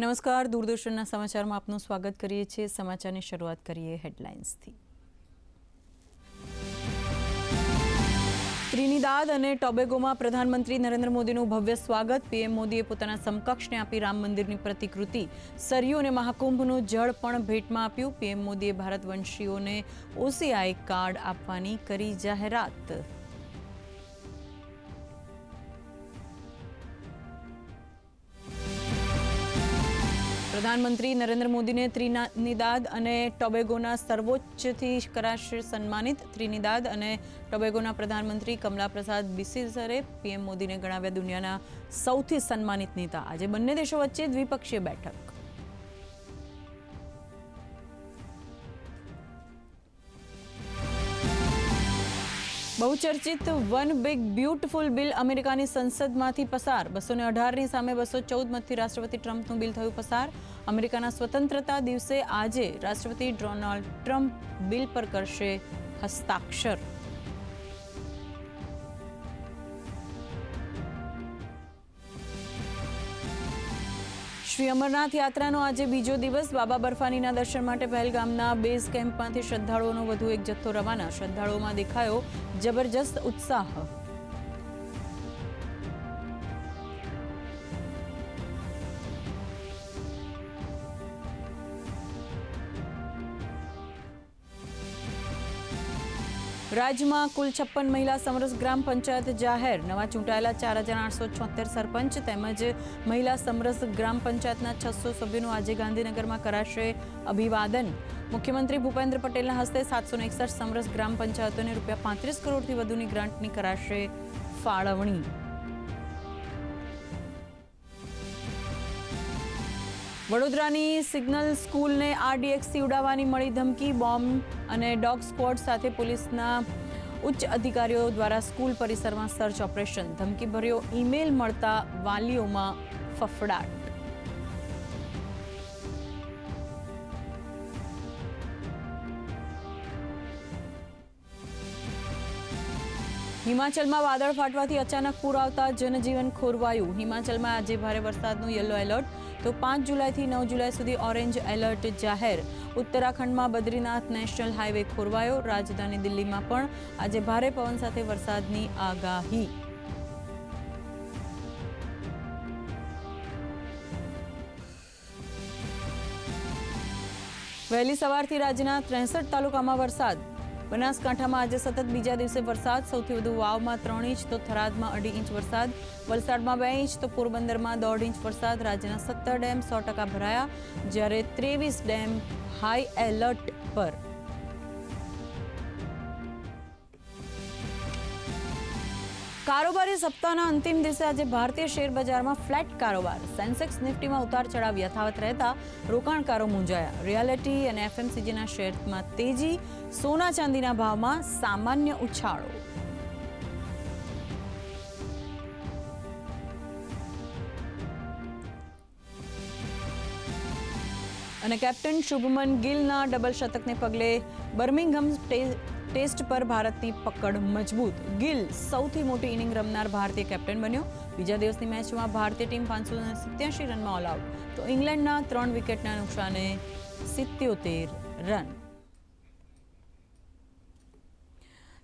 નમસ્કાર, દૂરદર્શનના સમાચારમાં આપનું સ્વાગત કરીએ છીએ। સમાચારની શરૂઆત કરીએ હેડલાઇન્સથી। ત્રિનિદાદ અને ટોબેગોમાં પ્રધાનમંત્રી નરેન્દ્ર મોદીનું ભવ્ય સ્વાગત। પીએમ મોદીએ પોતાના સમકક્ષને આપી રામ મંદિરની પ્રતિકૃતિ, સરયુ અને મહાકુંભનું જળ પણ ભેટમાં આપ્યું। પીએમ મોદીએ ભારતવંશીઓને ઓસીઆઈ કાર્ડ આપવાની કરી જાહેરાત। પ્રધાનમંત્રી નરેન્દ્ર મોદીને ત્રિનિદાદ અને ટોબેગોના સર્વોચ્ચથી કરાશે સન્માનિત। ત્રિનિદાદ અને ટોબેગોના પ્રધાનમંત્રી કમલા પ્રસાદ બિસીસરે પીએમ મોદીને ગણાવ્યા દુનિયાના સૌથી સન્માનિત નેતા। આજે બંને દેશો વચ્ચે દ્વિપક્ષીય બેઠક। બહુચર્ચિત વન બિગ બ્યુટીફુલ બિલ અમેરિકાની સંસદમાંથી પસાર। 218ની સામે 214 મતથી રાષ્ટ્રપતિ ટ્રમ્પનું બિલ થયું પસાર। અમેરિકાના સ્વતંત્રતા દિવસે આજે રાષ્ટ્રપતિ ડોનાલ્ડ ટ્રમ્પ બિલ પર કરશે હસ્તાક્ષર। શ્રી અમરનાથ યાત્રાનો આજે બીજો દિવસ। બાબા બર્ફાનીના દર્શન માટે પહેલગામના બેઝ કેમ્પમાંથી શ્રદ્ધાળુઓનો વધુ એક જથ્થો રવાના। શ્રદ્ધાળુઓમાં દેખાયો જબરજસ્ત ઉત્સાહ। રાજ્યમાં કુલ 56 મહિલા સમરસ ગ્રામ પંચાયત જાહેર। નવા ચૂંટાયેલા 4876 સરપંચ તેમજ મહિલા સમરસ ગ્રામ પંચાયતના 600 સભ્યોનું આજે ગાંધીનગરમાં કરાશે અભિવાદન। મુખ્યમંત્રી ભૂપેન્દ્ર પટેલના હસ્તે 761 સમરસ ગ્રામ પંચાયતોને ₹35 કરોડથી વધુની ગ્રાન્ટની કરાશે ફાળવણી। વડોદરાની સિગ્નલ સ્કૂલને RDXથી ઉડાવવાની મળી ધમકી। બોમ્બ અને ડોગ સ્ક્વોડ સાથે પોલીસના ઉચ્ચ અધિકારીઓ દ્વારા સ્કૂલ પરિસરમાં સર્ચ ઓપરેશન। ધમકીભર્યો ઈમેલ મળતા વાલીઓમાં ફફડાટ। હિમાચલમાં વાદળ ફાટવાથી અચાનક પૂર આવતા જનજીવન ખોરવાયું। હિમાચલમાં આજે ભારે વરસાદનું યલો એલર્ટ તો 5 જુલાઈથી 9 જુલાઈ સુધી ઓરેન્જ એલર્ટ જાહેર। ઉત્તરાખંડમાં બદ્રીનાથ નેશનલ હાઈવે ખોરવાયો। રાજધાની દિલ્હીમાં પણ આજે ભારે પવન સાથે વરસાદની આગાહી। વહેલી સવારથી રાજ્યના 63 તાલુકામાં વરસાદ। બનાસકાંઠામાં આજે સતત બીજા દિવસે વરસાદ। સૌથી વધુ વાવમાં 3 ઇંચ તો થરાદમાં 2.5 ઇંચ વરસાદ। વલસાડમાં 2 ઇંચ તો પોરબંદરમાં 1.5 ઇંચ વરસાદ। રાજ્યના 17 ડેમ 100% ભરાયા જ્યારે 23 ડેમ હાઈ એલર્ટ પર। કારોબારી સપ્તાહના અંતિમ દિવસે આજે ભારતીય શેર બજારમાં ફ્લેટ કારોબાર। સેન્સેક્સ નિફ્ટીમાં ઉતાર ચઢાવ યથાવત રહેતા રોકાણકારો મૂંઝાયા। રિયાલિટી અને FMCGના શેરમાં તેજી। સોના ચાંદીના ભાવમાં સામાન્ય ઉછાળો। અને કેપ્ટન શુભમન ગિલના ડબલ શતકને પગલે બર્મિંઘમ ટેસ્ટ પર ભારતની પકડ મજબૂત। ગિલ સૌથી મોટી ઇનિંગ રમનાર ભારતીય કેપ્ટન બન્યો। બીજા દિવસની મેચમાં ભારતીય ટીમ 587 રનમાં ઓલ આઉટ તો ઇંગ્લેન્ડના 3 વિકેટના નુકસાને 77 રન।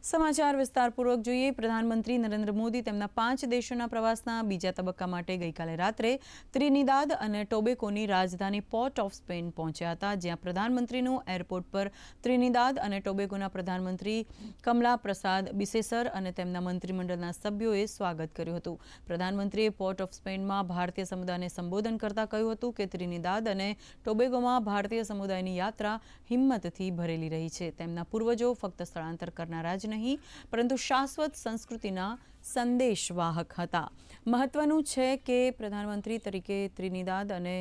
સમાચાર વિસ્તારપૂર્વક જોઈએ। પ્રધાનમંત્રી નરેન્દ્ર મોદી તેમના 5 દેશોના પ્રવાસના બીજા તબક્કા માટે ગઈકાલે રાત્રે ત્રિનિદાદ અને ટોબેગોની રાજધાની પોર્ટ ઓફ સ્પેન પહોંચ્યા હતા, જ્યાં પ્રધાનમંત્રીનું એરપોર્ટ પર ત્રિનિદાદ અને ટોબેગોના પ્રધાનમંત્રી કમલા પ્રસાદ બિસેસર અને તેમના મંત્રીમંડળના સભ્યોએ સ્વાગત કર્યું હતું। પ્રધાનમંત્રીએ પોર્ટ ઓફ સ્પેનમાં ભારતીય સમુદાયને સંબોધન કરતા કહ્યું હતું કે ત્રિનિદાદ અને ટોબેગોમાં ભારતીય સમુદાયની યાત્રા હિંમતથી ભરેલી રહી છે। તેમના પૂર્વજો ફક્ત સ્થળાંતર કરનારા જ નહીં પરંતુ શાશ્વત સંસ્કૃતિના સંદેશવાહક હતા। મહત્વનું છે કે પ્રધાનમંત્રી તરીકે ત્રિનિદાદ અને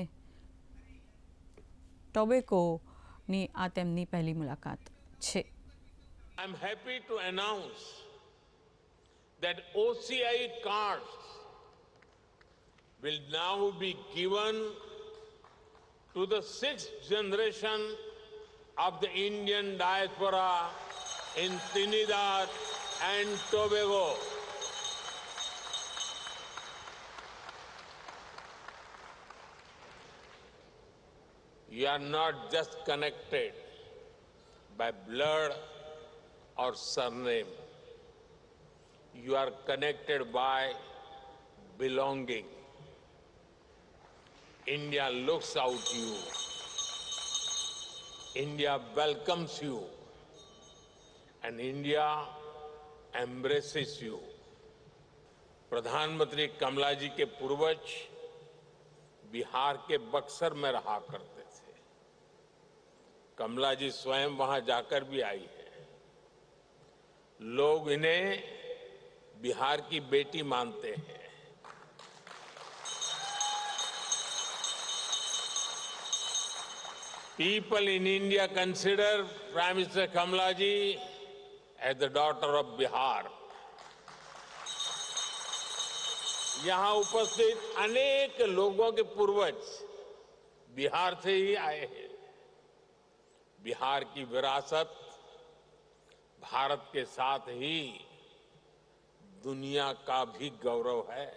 ટોબેગોની આ તેમની પહેલી મુલાકાત છે। I am happy to announce that OCI cards will now be given to the 6th generation of the Indian diaspora in Trinidad and Tobago. You are not just connected by blood or surname. You are connected by belonging. India looks out you. India welcomes you. And India embraces you. प्रधानमंत्री कमला जी के पूर्वज बिहार के बक्सर में रहा करते थे। कमला जी स्वयं वहां जाकर भी आई है। लोग इन्हें बिहार की बेटी मानते हैं। People in India consider Prime Minister Kamala ji as the daughter of Bihar. यहाँ उपस्थित अनेक लोगों के पूर्वज बिहार से ही आए हैं। बिहार की विरासत भारत के साथ ही दुनिया का भी गौरव है।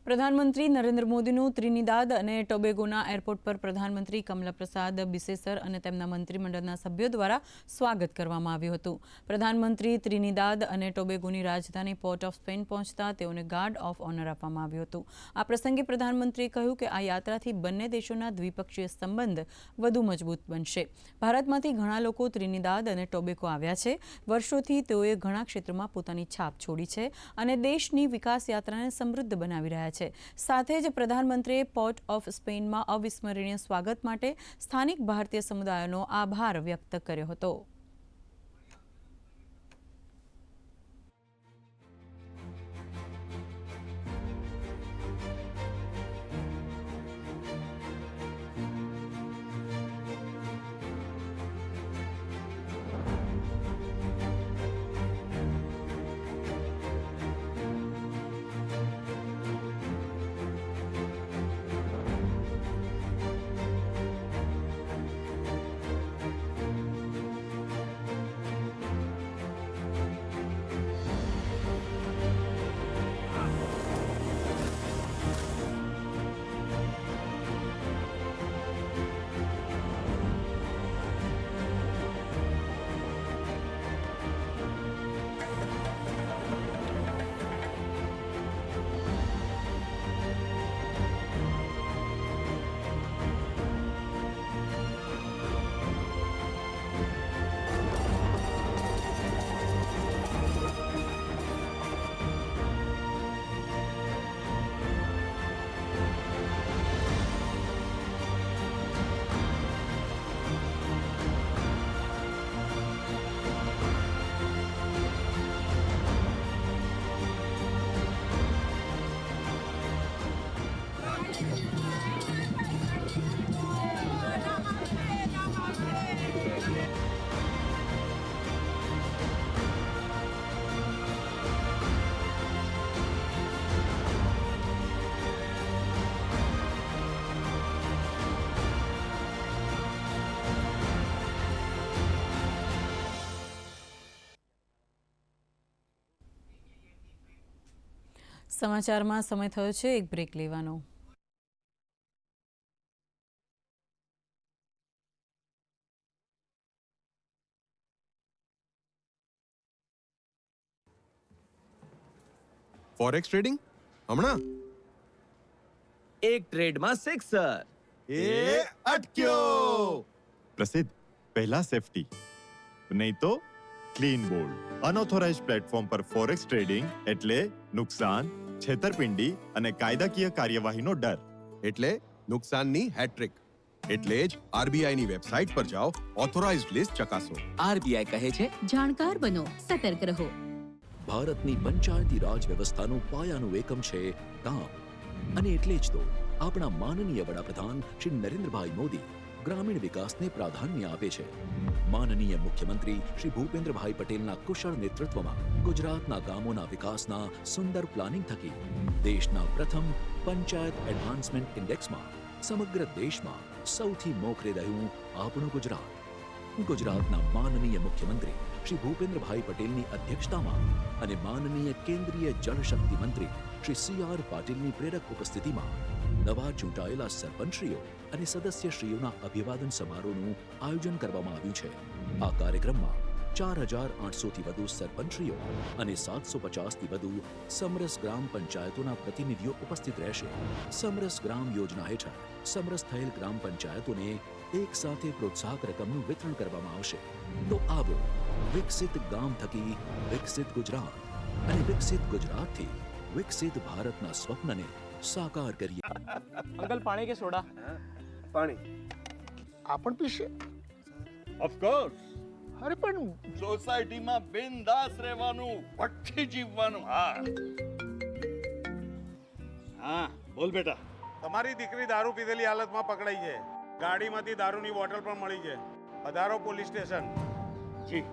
પ્રધાનમંત્રી નરેન્દ્ર મોદીનું ત્રિનિદાદ અને ટોબેગોના એરપોર્ટ પર પ્રધાનમંત્રી કમલા પ્રસાદ બિસેસર અને તેમના મંત્રીમંડળના સભ્યો દ્વારા સ્વાગત કરવામાં આવ્યું હતું. પ્રધાનમંત્રી ત્રિનિદાદ અને ટોબેગોની રાજધાની પોર્ટ ઓફ સ્પેન પહોંચતા તેઓને ગાર્ડ ઓફ ઓનર આપવામાં આવ્યું હતું. આ પ્રસંગે પ્રધાનમંત્રીએ કહ્યું કે આ યાત્રાથી બંને દેશોના દ્વિપક્ષીય સંબંધ વધુ મજબૂત બનશે. ભારતમાંથી ઘણા લોકો ત્રિનિદાદ અને ટોબેગો આવ્યા છે. વર્ષોથી તેઓએ ઘણા ક્ષેત્રોમાં પોતાની છાપ છોડી છે અને દેશની વિકાસ યાત્રાને સમૃદ્ધ બનાવી રહ્યા છે. સાથે જ પ્રધાનમંત્રીએ પોર્ટ ઓફ સ્પેનમાં અવિસ્મરણીય સ્વાગત માટે સ્થાનિક ભારતીય સમુદાયોનો આભાર વ્યક્ત કર્યો હતો. સમાચારમાં સમય થયો છે એક બ્રેક લેવાનો. ફોરેક્સ ટ્રેડિંગ હમણાં એક ટ્રેડમાં સિક્સર. એ અટક્યો. પ્રસિદ્ધ પહેલા સેફટી નહીં તો ક્લીન બોલ્ડ. અનઓથોરાઇઝ્ડ પ્લેટફોર્મ પર ફોરેક્સ ટ્રેડિંગ એટલે નુકસાન, છેતરપિંડી અને કાયદાકીય કાર્યવાહીનો ડર. એટલે નુકસાનની હેટ્રિક. એટલે જ આરબીઆઈની વેબસાઇટ પર જાઓ, ઓથોરાઇઝ્ડ લિસ્ટ ચકાસો. આરબીઆઈ કહે છે જાણકાર બનો, સતર્ક રહો. ભારતની પંચાયતી રાજ વ્યવસ્થાનું પાયાનું એકમ છે ગામ. અને એટલે જ તો આપણા માનનીય વડાપ્રધાન શ્રી નરેન્દ્રભાઈ મોદી ગ્રામીણ વિકાસને પ્રાધાન્ય આપે છે. માનનીય મુખ્યમંત્રી શ્રી ભૂપેન્દ્રભાઈ પટેલના કુશળ નેતૃત્વમાં ગુજરાતના ગામોના વિકાસના સુંદર પ્લાનિંગ થકી દેશના પ્રથમ પંચાયત એડવાન્સમેન્ટ ઇન્ડેક્સમાં સમગ્ર દેશમાં સૌથી મોખરે રહ્યું આપણું ગુજરાત. ગુજરાતના માનનીય મુખ્યમંત્રી શ્રી ભૂપેન્દ્રભાઈ પટેલની અધ્યક્ષતામાં અને માનનીય કેન્દ્રીય જળશક્તિ મંત્રી શ્રી સી.આર. પાટીલની પ્રેરક ઉપસ્થિતિમાં નવા ચૂંટાયેલા સરપંચશ્રીઓ અને સદસ્યશ્રીઓના અભિવાદન સમારોહનું આયોજન કરવામાં આવ્યું છે. આ કાર્યક્રમમાં 4,800થી વધુ સરપંચશ્રીઓ અને 750થી વધુ સમરસ ગ્રામ પંચાયતોના પ્રતિનિધિઓ ઉપસ્થિત રહેશે. સમરસ ગ્રામ યોજના હેઠળ સમરસ થયેલ ગ્રામ પંચાયતોને એક સાથે પ્રોત્સાહક રકમનું વિતરણ કરવામાં આવશે. તો આવો વિકસિત ગામ થકી વિકસિત ગુજરાત અને વિકસિત ગુજરાતથી વિકસિત ભારતના સ્વપ્નને સાકાર કરીએ. અંકલ પાણી કે સોડા? પાણી. આ પણ પીશે? ઓફકોર્સ. અરે પણ સોસાયટીમાં બિંદાસ રહેવાનું, વટથી જીવવાનું. હા બોલ બેટા. તમારી દીકરી દારૂ પીધેલી હાલતમાં પકડાઈ છે. ગાડીમાંથી દારૂની બોટલ પણ મળી છે. પધારો પોલીસ સ્ટેશન. જી.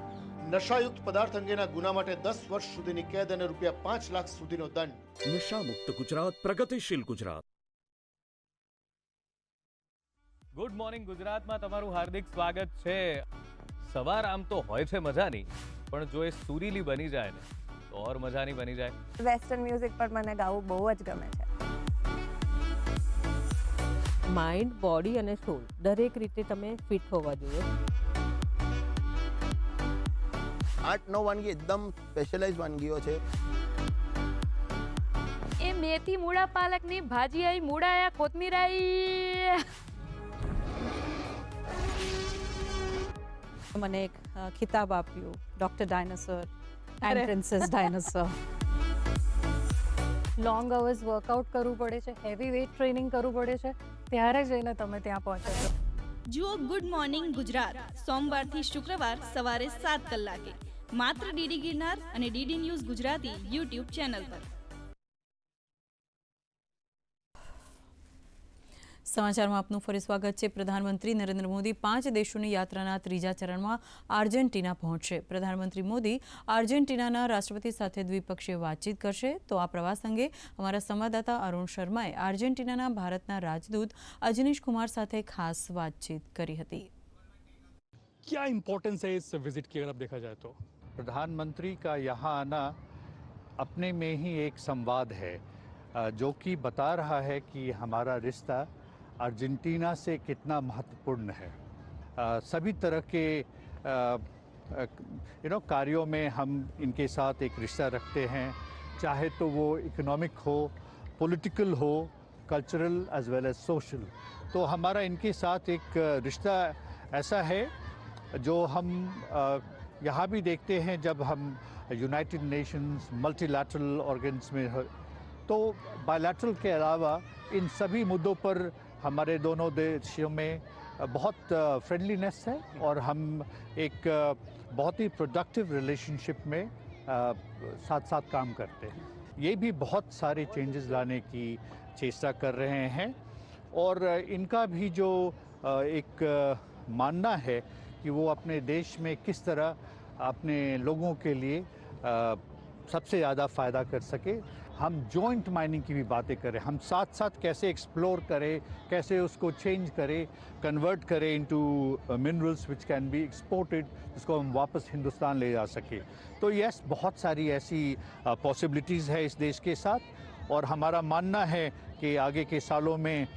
નશાયુક્ત પદાર્થ અંગેના ગુના માટે 10 વર્ષ સુધીની કેદ અને રૂપિયા 5 લાખ સુધીનો દંડ. નશા મુક્ત ગુજરાત, પ્રગતિશીલ ગુજરાત. ગુડ મોર્નિંગ ગુજરાતમાં તમારું હાર્દિક સ્વાગત છે. સવાર આમ તો હોય છે મજાની, પણ જો એ સુરીલી બની જાય ને તો ઓર મજાની બની જાય. વેસ્ટર્ન મ્યુઝિક પર મને ગાવું બહુ જ ગમે છે. માઇન્ડ, બોડી અને સોલ દરેક રીતે તમે ફિટ હોવા જોઈએ. 8-9 વાનગી એકદમ સ્પેશિયલાઇઝ વાનગીઓ છે. એ મેથી મૂળા પાલકની ભાજી આઈ, મૂળા આયા, કોથમીર આઈ. મને એક ખિતાબ આપ્યું, doctor dinosaur and princess dinosaur. Long hours workout કરવું પડે છે, હેવી વેઇટ ટ્રેનિંગ કરવું પડે છે, ત્યારે જઈને તમે ત્યાં પહોંચો છો. જુઓ ગુડ મોર્નિંગ ગુજરાત સોમવારથી શુક્રવાર સવારે 7 કલાકે માત્ર ડીડી ગિરનાર અને DD news Gujarati YouTube channel પર. સમાચારમાં આપનું ફરી સ્વાગત છે. પ્રધાનમંત્રી નરેન્દ્ર મોદી 5 દેશોની યાત્રાના ત્રીજા ચરણમાં આર્જેન્ટિના પહોંચશે. પ્રધાનમંત્રી મોદી આર્જેન્ટિનાના રાષ્ટ્રપતિ સાથે દ્વિપક્ષીય વાતચીત કરશે. તો આ પ્રવાસ અંગે અમારા સંવાદદાતા અરુણ શર્માએ આર્જેન્ટિનાના ભારતના રાજદૂત અજનીશ કુમાર સાથે ખાસ વાતચીત કરી હતી. क्या इम्पोर्टेंस है इस विजिट की अगर आप देखा जाए तो? प्रधानमंत्री का यहाँ आना अपने में ही एक संवाद है जो कि बता रहा है कि हमारा रिश्ता अर्जेंटीना से कितना महत्वपूर्ण है. सभी तरह के कार्यों में हम इनके साथ एक रिश्ता रखते हैं, चाहे तो वो इकोनॉमिक हो, पॉलिटिकल हो, cultural as well as social. तो हमारा इनके साथ एक रिश्ता ऐसा है जो हम यहाँ भी देखते हैं जब हम यूनाइटेड नेशंस मल्टीलैटरल ऑर्गन्स में तो बायलैटरल के अलावा इन सभी मुद्दों पर हमारे दोनों देशों में बहुत फ्रेंडलीनेस है और हम एक बहुत ही प्रोडक्टिव रिलेशनशिप में साथ साथ काम करते हैं. ये भी बहुत सारे चेंजेस लाने की चेष्टा कर रहे हैं और इनका भी जो एक मानना है कि वो अपने देश में किस तरह अपने लोगों के लिए सबसे ज़्यादा फ़ायदा कर सके. हम जॉइंट माइनिंग की भी बातें करें, हम साथ साथ कैसे एक्सप्लोर करें, कैसे उसको चेंज करें, कन्वर्ट करें into minerals which can be exported, जिसको हम वापस हिंदुस्तान ले जा सके. तो यस, बहुत सारी ऐसी पॉसिबिलिटीज़ है इस देश के साथ और हमारा मानना है कि आगे के सालों में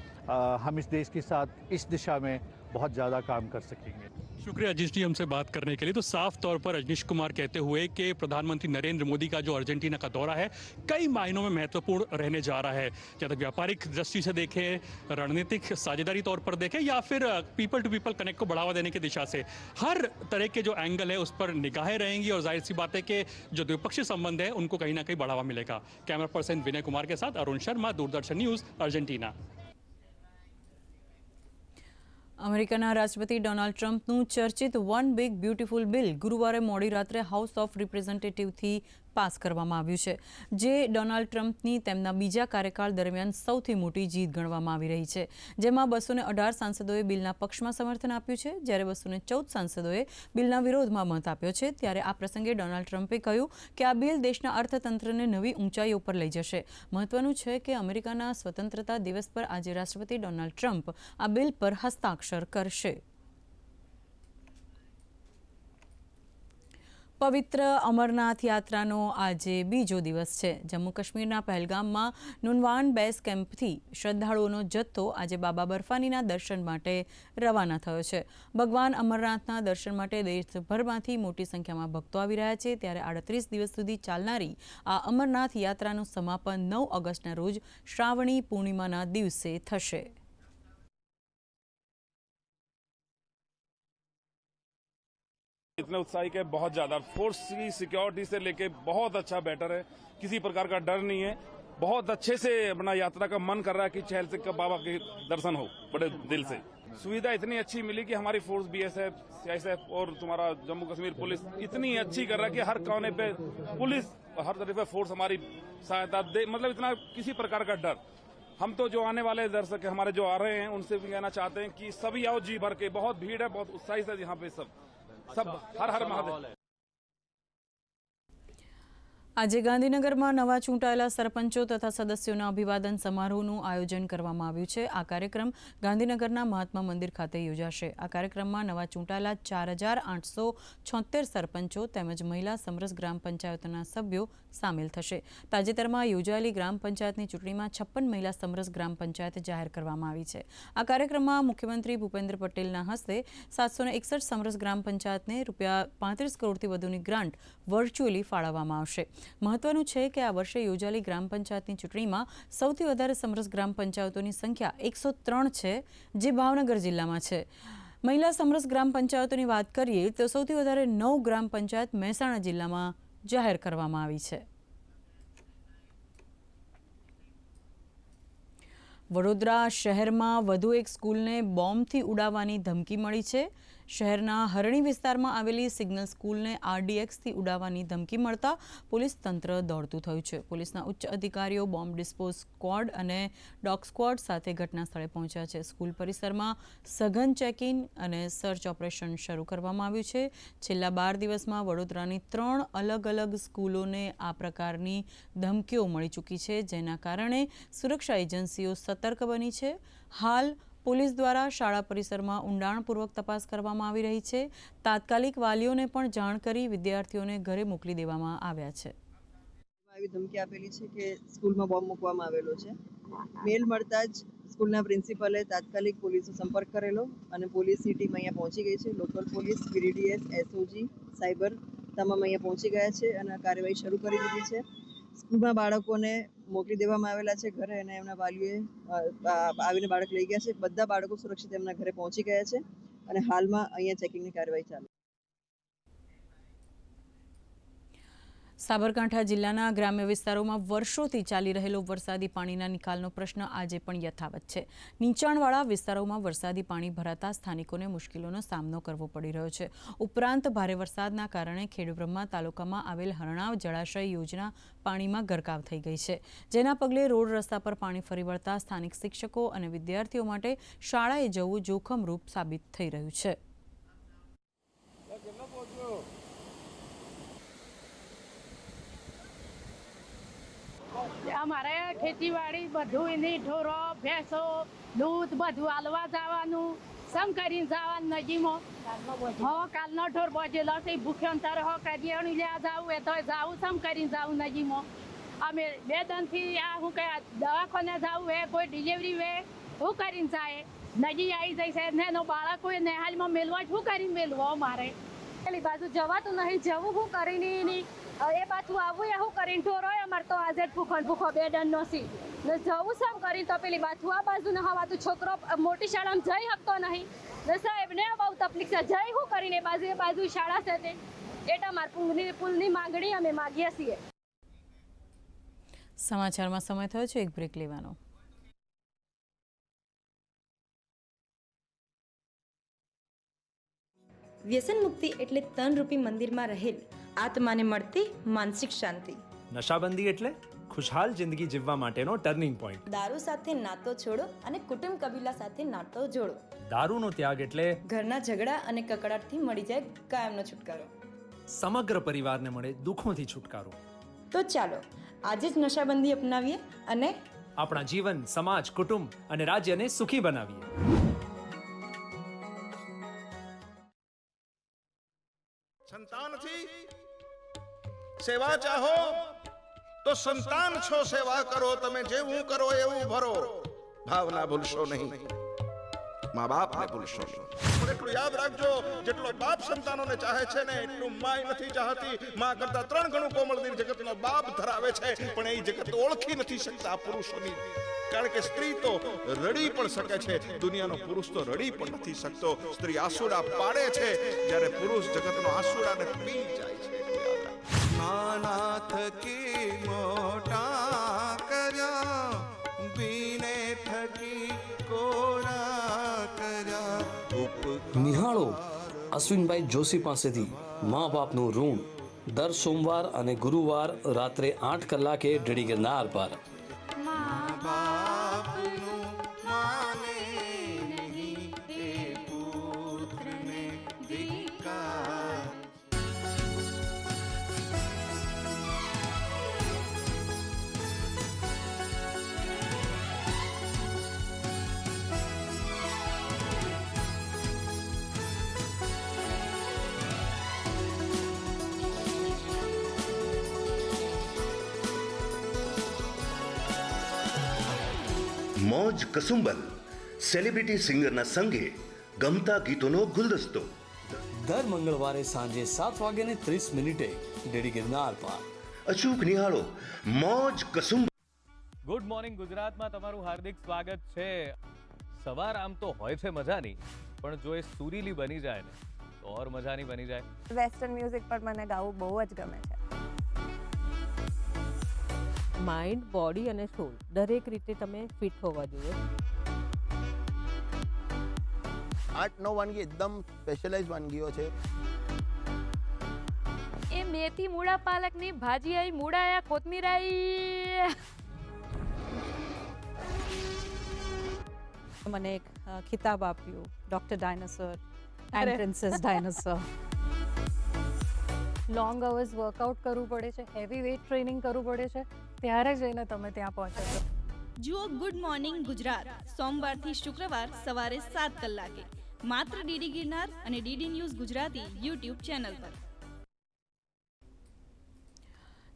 हम इस देश के साथ इस दिशा में बहुत ज़्यादा काम कर सकेंगे. शुक्रिया अजीश जी हमसे बात करने के लिए. तो साफ तौर पर अजनीश कुमार कहते हुए कि प्रधानमंत्री नरेंद्र मोदी का जो अर्जेंटीना का दौरा है कई मायनों में महत्वपूर्ण रहने जा रहा है. या तो व्यापारिक दृष्टि से देखें, रणनीतिक साझेदारी तौर पर देखें या फिर पीपल टू पीपल कनेक्ट को बढ़ावा देने की दिशा से, हर तरह के जो एंगल है उस पर निगाहें रहेंगी और जाहिर सी बात है कि जो द्विपक्षीय संबंध है उनको कहीं ना कहीं बढ़ावा मिलेगा. कैमरा पर्सन विनय कुमार के साथ अरुण शर्मा, दूरदर्शन न्यूज़, अर्जेंटीना. અમેરિકાના રાષ્ટ્રપતિ ડોનાલ્ડ ટ્રમ્પનું ચર્ચિત વન બિગ બ્યુટીફુલ બિલ ગુરુવારે મોડી રાત્રે હાઉસ ઓફ રિપ્રેઝેન્ટેટિવથી પાસ કરવામાં આવ્યું છે, જે ડોનાલ્ડ ટ્રમ્પની તેમના બીજા કાર્યકાળ દરમિયાન સૌથી મોટી જીત ગણવામાં આવી રહી છે, જેમાં 218 સાંસદોએ બિલના પક્ષમાં સમર્થન આપ્યું છે, જ્યારે 214 સાંસદોએ બિલના વિરોધમાં મત આપ્યો છે. ત્યારે આ પ્રસંગે ડોનાલ્ડ ટ્રમ્પે કહ્યું કે આ બિલ દેશના અર્થતંત્રને નવી ઊંચાઈઓ પર લઈ જશે. મહત્વનું છે કે અમેરિકાના સ્વતંત્રતા દિવસ પર આજે રાષ્ટ્રપતિ ડોનાલ્ડ ટ્રમ્પ આ બિલ પર હસ્તાક્ષર કરશે. પવિત્ર અમરનાથ યાત્રાનો આજે બીજો દિવસ છે. જમ્મુ કાશ્મીરના પહેલગામમાં નુનવાન બેઝ કેમ્પથી શ્રદ્ધાળુઓનો જથ્થો આજે બાબા બર્ફાનીના દર્શન માટે રવાના થયો છે. ભગવાન અમરનાથના દર્શન માટે દેશભરમાંથી મોટી સંખ્યામાં ભક્તો આવી રહ્યા છે. ત્યારે 38 દિવસ સુધી ચાલનારી આ અમરનાથ યાત્રાનું સમાપન 9 ઓગસ્ટના રોજ શ્રાવણી પૂર્ણિમાના દિવસે થશે. इतने उत्साही के बहुत ज्यादा फोर्स की सिक्योरिटी से लेके बहुत अच्छा बेटर है. किसी प्रकार का डर नहीं है. बहुत अच्छे से अपना यात्रा का मन कर रहा है कि चहल सिंह बाबा के दर्शन हो बड़े दिल से. सुविधा इतनी अच्छी मिली कि हमारी फोर्स बीएसएफ, सीआईएसएफ और तुम्हारा जम्मू कश्मीर पुलिस इतनी अच्छी कर रहा है कि हर कोने पे पुलिस, हर तरफ पे फोर्स हमारी सहायता दे. मतलब इतना किसी प्रकार का डर. हम तो जो आने वाले दर्शक हमारे जो आ रहे हैं उनसे भी कहना चाहते हैं कि सभी आओ जी भर के. बहुत भीड़ है, बहुत उत्साही से यहाँ पे सब हर हर महादेव. આજે ગાંધીનગરમાં નવા ચૂંટાયેલા સરપંચો તથા સદસ્યોના અભિવાદન સમારોહનું આયોજન કરવામાં આવ્યું છે. આ કાર્યક્રમ ગાંધીનગરના મહાત્મા મંદિર ખાતે યોજાશે. આ કાર્યક્રમમાં નવા ચૂંટાયેલા 4876 સરપંચો તેમજ મહિલા સમરસ ગ્રામ પંચાયતોના સભ્યો સામેલ થશે. તાજેતરમાં યોજાયેલી ગ્રામ પંચાયતની ચૂંટણીમાં 56 મહિલા સમરસ ગ્રામ પંચાયત જાહેર કરવામાં આવી છે. આ કાર્યક્રમમાં મુખ્યમંત્રી ભૂપેન્દ્ર પટેલના હસ્તે 761 સમરસ ગ્રામ પંચાયતને ₹35 કરોડથી વધુની ગ્રાન્ટ વર્ચ્યુઅલી ફાળવવામાં આવશે. મહત્વનું છે કે આ વર્ષે યોજાયેલી ગ્રામ પંચાયતની ચૂંટણીમાં સૌથી વધારે સમરસ ગ્રામ પંચાયતોની સંખ્યા 103 છે, જે ભાવનગર જિલ્લામાં છે. મહિલા સમરસ ગ્રામ પંચાયતોની વાત કરીએ તો સૌથી વધારે 9 ગ્રામ પંચાયત મહેસાણા જિલ્લામાં જાહેર કરવામાં આવી છે. વડોદરા શહેરમાં વધુ એક સ્કૂલને બોમ્બથી ઉડાવવાની ધમકી મળી છે. શહેરના હરણી વિસ્તારમાં આવેલી સિગ્નલ સ્કૂલને RDXથી ઉડાવવાની ધમકી મળતા પોલીસ તંત્ર દોડતું થયું છે. પોલીસના ઉચ્ચ અધિકારીઓ, બોમ્બ ડિસ્પોઝ સ્ક્વોડ અને ડોગ સ્ક્વોડ સાથે ઘટના સ્થળે પહોંચ્યા છે. સ્કૂલ પરિસરમાં સઘન ચેકિંગ અને સર્ચ ઓપરેશન શરૂ કરવામાં આવ્યું છે. છેલ્લા 12 દિવસમાં વડોદરાની 3 અલગ અલગ સ્કૂલોને આ પ્રકારની ધમકીઓ મળી ચૂકી છે, જેના કારણે સુરક્ષા એજન્સીઓ સતર્ક બની છે. હાલ પોલીસ દ્વારા શાળા પરિસરમાં ઊંડાણપૂર્વક તપાસ કરવામાં આવી રહી છે. તાત્કાલિક વાલીઓને પણ જાણ કરી વિદ્યાર્થીઓને ઘરે મોકલી દેવામાં આવ્યા છે. આવી ધમકી આપેલી છે કે સ્કૂલમાં બોમ્બ મૂકવામાં આવેલો છે. મેલ મળતા જ સ્કૂલના પ્રિન્સિપલે તાત્કાલિક પોલીસનો સંપર્ક કરેલો અને પોલીસની ટીમ અહીંયા પહોંચી ગઈ છે. Local police, BDDS, SOG, cyber તમામ અહીંયા પહોંચી ગયા છે અને કાર્યવાહી શરૂ કરી દીધી છે. સ્કૂલમાં બાળકોને મોકલી દેવામાં આવેલા છે ઘરે અને એમના વાલીઓએ આવીને બાળક લઈ ગયા છે. બધા બાળકો સુરક્ષિત એમના ઘરે પહોંચી ગયા છે અને હાલમાં અહીંયા ચેકિંગની કાર્યવાહી ચાલુ. સાબરકાંઠા જિલ્લાના ગ્રામ્ય વિસ્તારોમાં વર્ષોથી ચાલી રહેલો વરસાદી પાણીના નિકાલનો પ્રશ્ન આજે પણ યથાવત છે. નીચાણવાળા વિસ્તારોમાં વરસાદી પાણી ભરાતા સ્થાનિકોને મુશ્કેલીનો સામનો કરવો પડી રહ્યો છે. ઉપરાંત ભારે વરસાદના કારણે ખેડબ્રહ્મા તાલુકામાં આવેલ હરણાવ જળાશય યોજના પાણીમાં ગરકાવ થઈ ગઈ છે, જેના પગલે રોડ રસ્તા પર પાણી ફરી વળતા સ્થાનિક શિક્ષકો અને વિદ્યાર્થીઓ માટે શાળાએ જવું જોખમરૂપ સાબિત થઈ રહ્યું છે. અમારે ખેતીવાડી બધું એની ઢોરો ભેંસો દૂધ બધું હાલવા જવાનું સમ કરીને જવાનું નજીમાં. કાલનો ઢોર બજેલો છે ભૂખ્યો અંતર કરિયાણું લ્યા જાવું એ તો જાવું સમ કરીને જાવું નજીમાં. અમે 2 દિનથી આ શું કહે દવાખાને જાવું એ કોઈ ડિલિવરી વે શું કરીને જાય નજી આવી જાય છે ને એનો બાળકો એ નેહાલમાં મેળવા શું કરીને મેળવો અમારે પેલી બાજુ જવાતું નહીં જવું શું કરીને નહીં એ પાછું આવું એવું કરીને ઢોરો અમારે તો આજે ભૂખો 2 દનનો સી ને જવું સમ કરીને તો પેલી બાજુ આ બાજુ ને હવાતું છોકરો મોટી શાળામાં જઈ શકતો નહીં ને સાહેબને બહુ તકલીફ છે. જઈ શું કરીને એ બાજુ શાળા છે તે એટલે અમારે પુલની માંગણી અમે માગીએ છીએ. સમાચારમાં સમય થયો છે એક બ્રેક લેવાનો. વ્યસન મુક્તિ એટલે તનરૂપી મંદિરમાં રહેલ આત્માને મળતી માનસિક શાંતિ. નશાબંધી એટલે ખુશહાલ જિંદગી જીવવા માટેનો ટર્નિંગ પોઈન્ટ. દારૂ સાથે નાતો છોડો અને કુટુંબ કબીલા સાથે નાતો જોડો. દારૂનો ત્યાગ એટલે ઘરના ઝઘડા અને કકડાટથી મળી જાય કાયમનો છુટકારો. સમગ્ર પરિવારને મળે દુઃખોથી છુટકારો. તો ચાલો આજે જ નશાબંધી અપનાવીએ અને આપણા જીવન, સમાજ, કુટુંબ અને રાજ્યને સુખી બનાવીએ. સંતાનથી સેવા ચાહો તો સંતાન છો, સેવા કરો તમે જેવું કરો એવું ભરો. ભાવના ભૂલશો નહીં, મા બાપને ભૂલશો નહીં. પણ એટલું યાદ રાખજો, જેટલો બાપ સંતાનોને ચાહે છે ને એટલું માય નથી ચાહતી. માં કરતા 3 ગણું કોમળ દિલ જગતનો બાપ ધરાવે છે, પણ એ જગત ઓળખી નથી શકતા પુરુષોની. કારણ કે સ્ત્રી તો રડી પણ શકે છે, દુનિયાનો પુરુષ તો રડી પણ નથી શકતો. સ્ત્રી આંસુડા પાડે છે, જ્યારે પુરુષ જગતનો આંસુડાને પી જાય છે. નાના થકી મોટા કર્યા, બીને થકી કોરા કર્યા. નિહાળો અશ્વિનભાઈ જોશી પાસેથી મા બાપનું ઋણ દર સોમવાર અને ગુરુવાર રાત્રે 8 કલાકે ડીડી ગિરનાર પર. મોજ કસુંબલ સેલિબ્રિટી સિંગરના સંગે ગમતા ગીતોનો ગુલદસ્તો દર મંગળવારે સાંજે 7:30 ડીડી ગિરનાર પર. અચૂક નિહાળો મોજ કસુંબલ. ગુડ મોર્નિંગ ગુજરાતમાં તમારું હાર્દિક સ્વાગત છે. સવાર આમ તો હોય છે મજાની, પણ જો એ સુરીલી બની જાય ને તો ઓર મજાની બની જાય. વેસ્ટર્ન મ્યુઝિક પર મને ગાવું બહુ જ ગમે છે. માઇન્ડ, બોડી અને સોલ દરેક રીતે તમે ફિટ હોવા જોઈએ. 8-9 વાનગી એકદમ સ્પેશિયલાઇઝ વાનગીઓ છે. એ મેથી મૂળા પાલકની ભાજી આઈ, મૂળા કોથમીર આઈ. મને એક ખિતાબ આપ્યું, doctor dinosaur and princess dinosaur. Long hours workout કરવું પડે છે, હેવી વેઇટ ટ્રેનિંગ કરવું પડે છે, ત્યારે જઈને તમે ત્યાં પહોંચો છો. જુઓ ગુડ મોર્નિંગ ગુજરાત સોમવારથી શુક્રવાર સવારે 7 કલાકે માત્ર ડીડી ગિરનાર અને DD news Gujarati YouTube channel પર.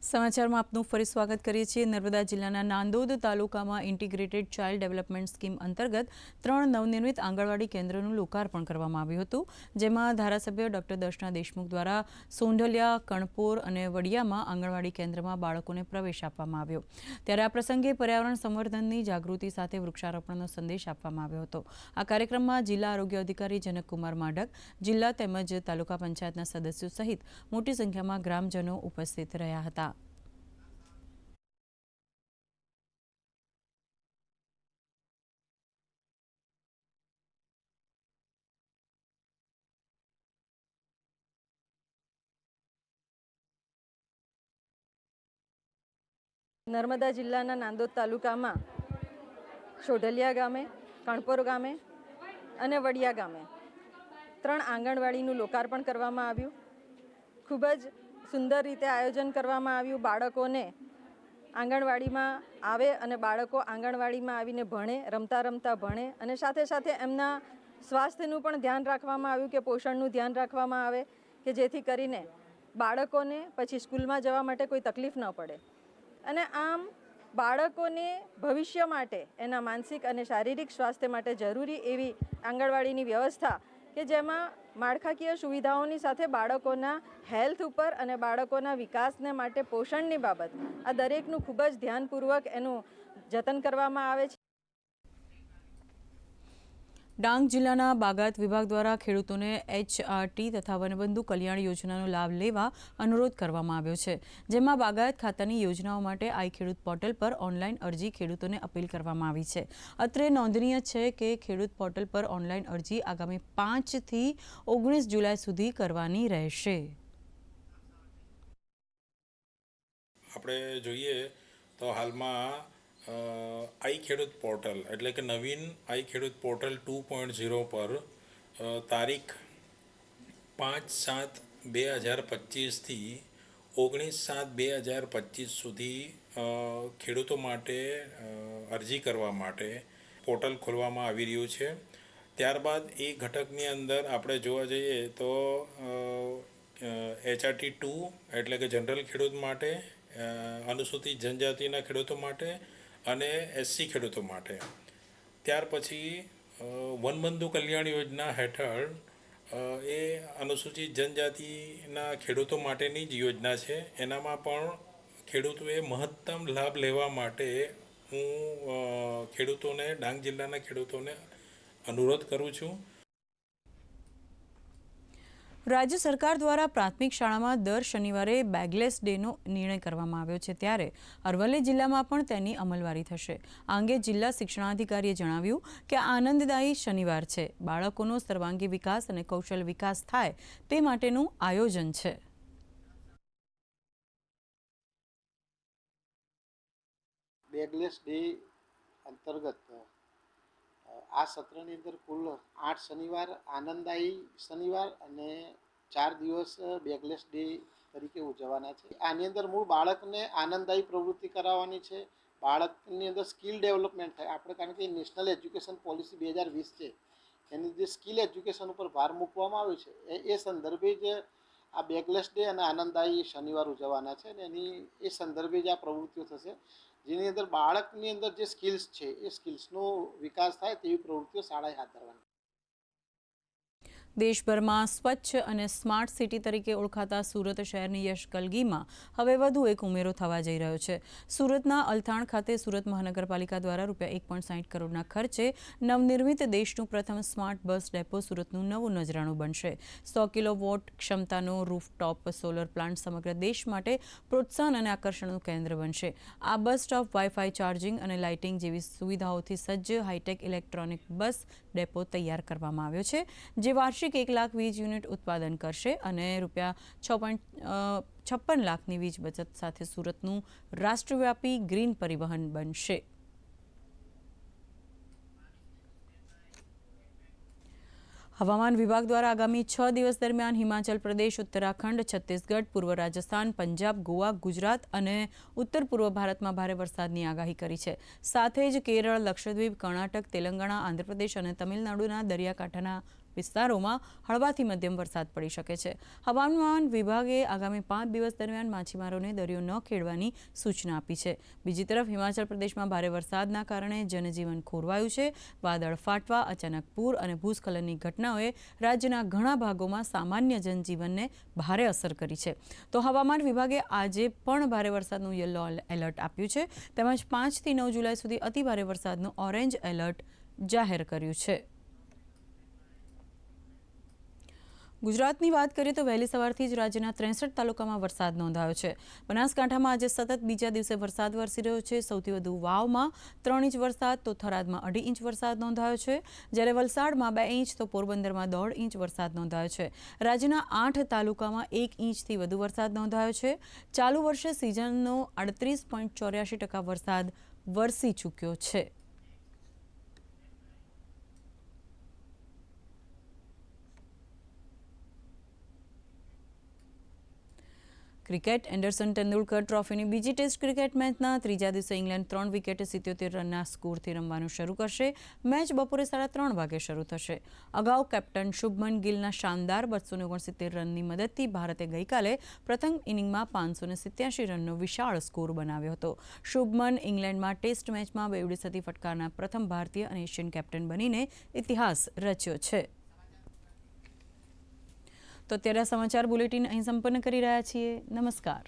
સમાચારમાં આપનું ફરી સ્વાગત કરીએ છીએ. નર્મદા જિલ્લાના નાંદોદ તાલુકામાં ઇન્ટિગ્રેટેડ ચાઇલ્ડ ડેવલપમેન્ટ સ્કીમ અંતર્ગત 3 નવનિર્મિત આંગણવાડી કેન્દ્રનું લોકાર્પણ કરવામાં આવ્યું હતું, જેમાં ધારાસભ્ય ડોક્ટર દર્શના દેશમુખ દ્વારા સોંઢલિયા, કણપોર અને વડિયામાં આંગણવાડી કેન્દ્રમાં બાળકોને પ્રવેશ આપવામાં આવ્યો. ત્યારે આ પ્રસંગે પર્યાવરણ સંવર્ધનની જાગૃતિ સાથે વૃક્ષારોપણનો સંદેશ આપવામાં આવ્યો હતો. આ કાર્યક્રમમાં જિલ્લા આરોગ્ય અધિકારી જનકકુમાર માઢક, જિલ્લા તેમજ તાલુકા પંચાયતના સદસ્યો સહિત મોટી સંખ્યામાં ગ્રામજનો ઉપસ્થિત રહ્યા હતા. નર્મદા જિલ્લાના નાંદોદ તાલુકામાં સોઢલિયા ગામે, કણપોર ગામે અને વડિયા ગામે 3 આંગણવાડીનું લોકાર્પણ કરવામાં આવ્યું. ખૂબ જ સુંદર રીતે આયોજન કરવામાં આવ્યું. બાળકોને આંગણવાડીમાં આવે અને બાળકો આંગણવાડીમાં આવીને ભણે, રમતા રમતા ભણે અને સાથે સાથે એમના સ્વાસ્થ્યનું પણ ધ્યાન રાખવામાં આવ્યું, કે પોષણનું ધ્યાન રાખવામાં આવે, કે જેથી કરીને બાળકોને પછી સ્કૂલમાં જવા માટે કોઈ તકલીફ ન પડે. અને આમ બાળકોને ભવિષ્ય માટે એના માનસિક અને શારીરિક સ્વાસ્થ્ય માટે જરૂરી એવી આંગણવાડીની વ્યવસ્થા, કે જેમાં માળખાકીય સુવિધાઓની સાથે બાળકોના હેલ્થ ઉપર અને બાળકોના વિકાસને માટે પોષણની બાબત આ દરેકનું ખૂબ જ ધ્યાનપૂર્વક એનું જતન કરવામાં આવે છે. ડાંગ જિલ્લાના બાગાયત વિભાગ દ્વારા ખેડૂતોને HRT તથા વનબંધુ કલ્યાણ યોજનાનો લાભ લેવા અનુરોધ કરવામાં આવ્યો છે, જેમાં બાગાયત ખાતાની યોજનાઓ માટે આઈ ખેડૂત પોર્ટલ પર ઓનલાઈન અરજી ખેડૂતોને અપીલ કરવામાં આવી છે. અત્રે નોંધનીય છે કે ખેડૂત પોર્ટલ પર ઓનલાઈન અરજી આગામી 5 થી 19 જુલાઈ સુધી કરવાની રહેશે. આપણે જોઈએ તો હાલમાં આઈ ખેડૂત પોર્ટલ એટલે કે નવીન આઈ ખેડૂત પોર્ટલ 2.0 પર તારીખ 5/7/2025થી 19/7/2025 સુધી ખેડૂતો માટે અરજી કરવા માટે પોર્ટલ ખોલવામાં આવી રહ્યું છે. ત્યારબાદ એ ઘટકની અંદર આપણે જોવા જઈએ તો HRT 2 એટલે કે જનરલ ખેડૂત માટે, અનુસૂચિત જનજાતિના ખેડૂતો માટે અને SC ખેડૂતો માટે. ત્યાર પછી વનબંધુ કલ્યાણ યોજના હેઠળ એ અનુસૂચિત જનજાતિના ખેડૂતો માટેની જ યોજના છે. એનામાં પણ ખેડૂતોએ મહત્તમ લાભ લેવા માટે હું ખેડૂતોને, ડાંગ જિલ્લાના ખેડૂતોને અનુરોધ કરું છું. રાજ્ય સરકાર દ્વારા પ્રાથમિક શાળામાં દર શનિવારે બેગલેસ ડેનો નિર્ણય કરવામાં આવ્યો છે, ત્યારે અરવલ્લી જિલ્લામાં પણ તેની અમલવારી થશે. આ અંગે જિલ્લા શિક્ષણાધિકારીએ જણાવ્યું કે આનંદદાયી શનિવાર છે. બાળકોનો સર્વાંગી વિકાસ અને કૌશલ વિકાસ થાય તે માટેનું આયોજન છે. બેગલેસ ડે અંતર્ગત આ સત્રની અંદર કુલ 8 શનિવાર આનંદદાયી શનિવાર અને 4 દિવસ બેગલેસ ડે તરીકે ઉજવવાના છે. આની અંદર મૂળ બાળકને આનંદદાયી પ્રવૃત્તિ કરાવવાની છે. બાળકની અંદર સ્કિલ ડેવલપમેન્ટ થાય. આપણે કારણ કે નેશનલ એજ્યુકેશન પોલિસી 2020 છે, એની જે સ્કિલ એજ્યુકેશન ઉપર ભાર મૂકવામાં આવ્યો છે, એ સંદર્ભે જ આ બેગલેસ ડે અને આનંદદાયી શનિવાર ઉજવવાના છે. અને એની એ સંદર્ભે જ આ પ્રવૃત્તિઓ થશે, જેની અંદર બાળકની અંદર જે સ્કિલ્સ છે એ સ્કિલ્સનો વિકાસ થાય તેવી પ્રવૃત્તિઓ શાળાએ હાથ ધરવાની. દેશભરમાં સ્વચ્છ અને સ્માર્ટ સિટી તરીકે ઓળખાતા સુરત શહેરની યશ કલગીમાં હવે વધુ એક ઉમેરો થવા જઈ રહ્યો છે. સુરતના અલથાણ ખાતે સુરત મહાનગરપાલિકા દ્વારા ₹1.60 કરોડના ખર્ચે નવનિર્મિત દેશનું પ્રથમ સ્માર્ટ બસ ડેપો સુરતનું નવું નજરાણું બનશે. 100 કિલોવોટ ક્ષમતાનો રૂફટોપ સોલર પ્લાન્ટ સમગ્ર દેશ માટે પ્રોત્સાહન અને આકર્ષણનું કેન્દ્ર બનશે. આ બસ સ્ટોપ વાઈફાઈ ચાર્જિંગ અને લાઇટિંગ જેવી સુવિધાઓથી સજ્જ હાઈટેક ઇલેક્ટ્રોનિક બસ ડેપો તૈયાર કરવામાં આવ્યો છે, જે વાર્ષિક 1 લાખ વીજ યુનિટ ઉત્પાદન કરશે અને ₹6.56 લાખની વીજ બચત સાથે સુરતનું રાષ્ટ્રવ્યાપી ગ્રીન પરિવહન બનશે. હવામાન વિભાગ દ્વારા આગામી 6 દિવસ દરમિયાન હિમાચલ પ્રદેશ, ઉત્તરાખંડ, છત્તીસગઢ, પૂર્વ રાજસ્થાન, પંજાબ, ગોવા, ગુજરાત અને ઉત્તર પૂર્વ ભારતમાં ભારે વરસાદની આગાહી કરી છે. સાથે જ કેરળ, લક્ષદ્વીપ, કર્ણાટક, તેલંગાણા, આંધ્રપ્રદેશ અને તમિલનાડુના દરિયાકાંઠાના વિસ્તારોમાં હળવાથી મધ્યમ વરસાદ પડી શકે છે. હવામાન વિભાગે આગામી 5 દિવસ દરમિયાન માછીમારોને દરિયો ન ખેડવાની સૂચના આપી છે. બીજી તરફ હિમાચલ પ્રદેશમાં ભારે વરસાદના કારણે જનજીવન ખોરવાયું છે. વાદળ ફાટવા, અચાનક પૂર અને ભૂસ્ખલનની ઘટનાઓએ રાજ્યના ઘણા ભાગોમાં સામાન્ય જનજીવનને ભારે અસર કરી છે. તો હવામાન વિભાગે આજે પણ ભારે વરસાદનું યલો એલર્ટ આપ્યું છે, તેમજ 5 થી 9 જુલાઈ સુધી અતિભારે વરસાદનું ઓરેન્જ એલર્ટ જાહેર કર્યું છે. ગુજરાતની વાત કરીએ તો વહેલી સવારથી જ રાજ્યના 63 તાલુકામાં વરસાદ નોંધાયો છે. બનાસકાંઠામાં આજે સતત બીજા દિવસે વરસાદ વરસી રહ્યો છે. સૌથી વધુ વાવમાં 3 ઇંચ વરસાદ, તો થરાદમાં 2.5 ઇંચ વરસાદ નોંધાયો છે, જ્યારે વલસાડમાં 2 ઇંચ, તો પોરબંદરમાં 1.5 ઇંચ વરસાદ નોંધાયો છે. રાજ્યના 8 તાલુકામાં 1 ઇંચથી વધુ વરસાદ નોંધાયો છે. ચાલુ વર્ષે સિઝનનો 38.84% વરસાદ વરસી ચૂક્યો છે. ક્રિકેટ એન્ડરસન તેંડુલકર ટ્રોફીની બીજી ટેસ્ટ ક્રિકેટ મેચના ત્રીજા દિવસે ઇંગ્લેન્ડ 3 વિકેટે 77 રનના સ્કોરથી રમવાનું શરૂ કરશે. મેચ બપોરે 3:30 વાગે શરૂ થશે. અગાઉ કેપ્ટન શુભમન ગિલના શાનદાર 269 રનની મદદથી ભારતે ગઈકાલે પ્રથમ ઇનિંગમાં 587 રનનો વિશાળ સ્કોર બનાવ્યો હતો. શુભમન ઇંગ્લેન્ડમાં ટેસ્ટ મેચમાં 2 સદી ફટકારનાર પ્રથમ ભારતીય અને એશિયન કેપ્ટન બનીને ઇતિહાસ રચ્યો છે. તો અત્યારે સમાચાર બુલેટિન અહીં સંપન્ન કરી રહ્યા છીએ. નમસ્કાર.